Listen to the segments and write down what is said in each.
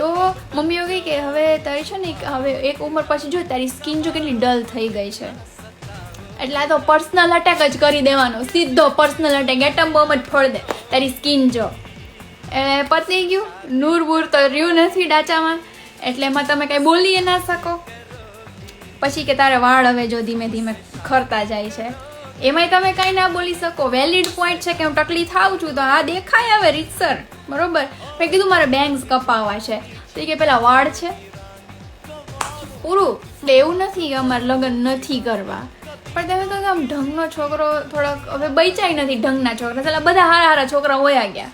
તો મમ્મી એવું કહે કે હવે તારી છે ને હવે એક ઉંમર પછી જો તારી સ્કિન જો કેટલી ડલ થઈ ગઈ છે, એટલે આ તો પર્સનલ અટેક જ કરી દેવાનો, સીધો પર્સનલ અટેક, એટમ બોમ્બ જ ફોડ દે તારી સ્કિન જો. એટલે પતી ગયું, નૂર બૂર તો રહ્યું નથી ડાચામાં, એટલે એમાં તમે કંઈ બોલી ના શકો. પછી કે તારે વાળ હવે જો ધીમે ધીમે ખરતા જાય છે, એમાંય તમે કાંઈ ના બોલી શકો. વેલિડ પોઈન્ટ છે કે હું ટકલી થાઉં છું તો આ દેખાય હવે રીતસર, બરોબર. મેં કીધું મારે બેંગ્સ કપાવવા છે, તો કે પેલા વાળ છે પૂરું. એટલે એવું નથી કે અમારે લગ્ન નથી કરવા, પણ તમે તો આમ ઢંગનો છોકરો થોડોક હવે બચાય નથી, ઢંગના છોકરા ચાલે બધા હારા હારા છોકરા હોયા ગયા,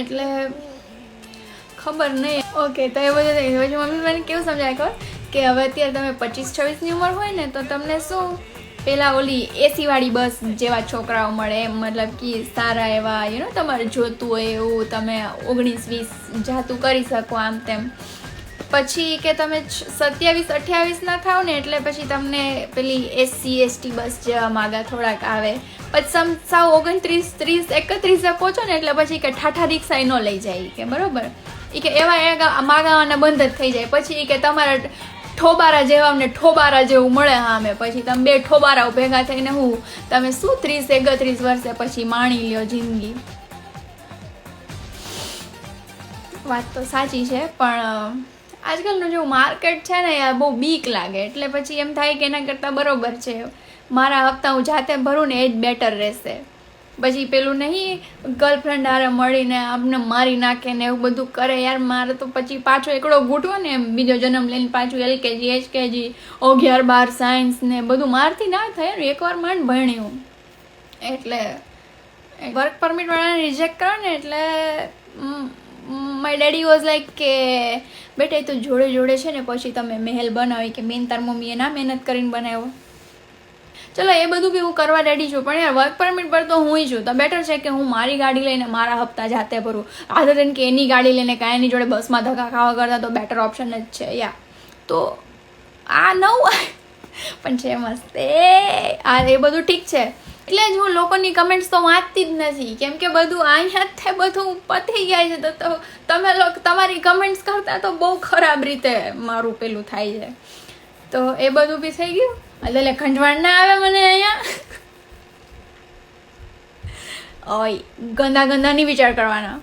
એટલે ખબર નહીં. ઓકે, તો એ બધું થઈ ગયું. મમ્મી મને કેવું સમજાય ખબર કે હવે અત્યારે તમે 25-26ની ઉંમર હોય ને તો તમને શું પેલા ઓલી એસી વાળી બસ જેવા છોકરાઓ મળે, એમ મતલબ કે સારા એવા તમારે જોતું હોય એવું, તમે 19-20 જાતું કરી શકો આમ તેમ. પછી કે તમે 27-28 ના થાવ ને એટલે પછી તમને પેલી SC/ST બસ જેવા માગા થોડાક આવે. પછી સાવ 29-30-31 પહોંચો ને એટલે પછી કે ઠાઠા રિક્ષા ન લઈ જાય કે, બરોબર. એ કે એવા માગાવાના બંધ જ થઈ જાય. પછી કે તમારા ઠોબારા જેવા ને ઠોબારા જેવું મળે સામે, પછી તમે બે ઠોબારાઓ ભેગા થઈને તમે શું 30-31 વર્ષે પછી માણી લ્યો જિંદગી. વાત તો સાચી છે, પણ આજકાલનું જે માર્કેટ છે ને યાર બહુ બીક લાગે, એટલે પછી એમ થાય કે એના કરતાં બરોબર છે મારા હપ્તા હું જાતે ભરું ને એ જ બેટર રહેશે. પછી પેલું નહીં ગર્લફ્રેન્ડ હારે મળીને અમને મારી નાખે ને એવું બધું કરે, યાર મારે તો પછી પાછો એકડો ઘૂંટવો ને એમ બીજો જન્મ લઈને પાછું LKG HKG 11-12 સાયન્સ ને બધું મારથી ના થાય ને, એકવાર માંડ ભણ્યું. એટલે વર્ક પરમિટ વાળાને રિજેક્ટ કરો ને એટલે માય ડેડી વોઝ લાઈક કે બેટા તો જોડે જોડે છે ને પછી તમે મહેલ બનાવી કે બેન તાર મમ્મીએ ના મહેનત કરીને બનાવ્યો. ચલો એ બધું બી હું કરવા રેડી છું, પણ યાર વર્ક પરમિટ પર તો હું છું, તો બેટર છે કે હું મારી ગાડી લઈને મારા હપ્તા જાતે ભરું, આધર દેન કે એની ગાડી લઈને કાંઈ એની જોડે બસમાં ધક્કા ખાવા કરતાં તો બેટર ઓપ્શન જ છે. યા તો આ નવું પણ છે મસ્ત એ બધું ઠીક છે. એટલે જ હું લોકોની કમેન્ટ્સ તો વાંચતી જ નથી, કેમ કે બધું અહીંયા જ થાય, બધું પતી જાય છે. તો તમે તમારી કમેન્ટ્સ કરતાં તો બહુ ખરાબ રીતે મારું પેલું થાય છે. તો એ બધું બી થઈ ગયું. એટલે ખંજવાળ ના આવે મને અહીંયા. ઓય ગંદા ગંદા નહીં વિચાર કરવાના.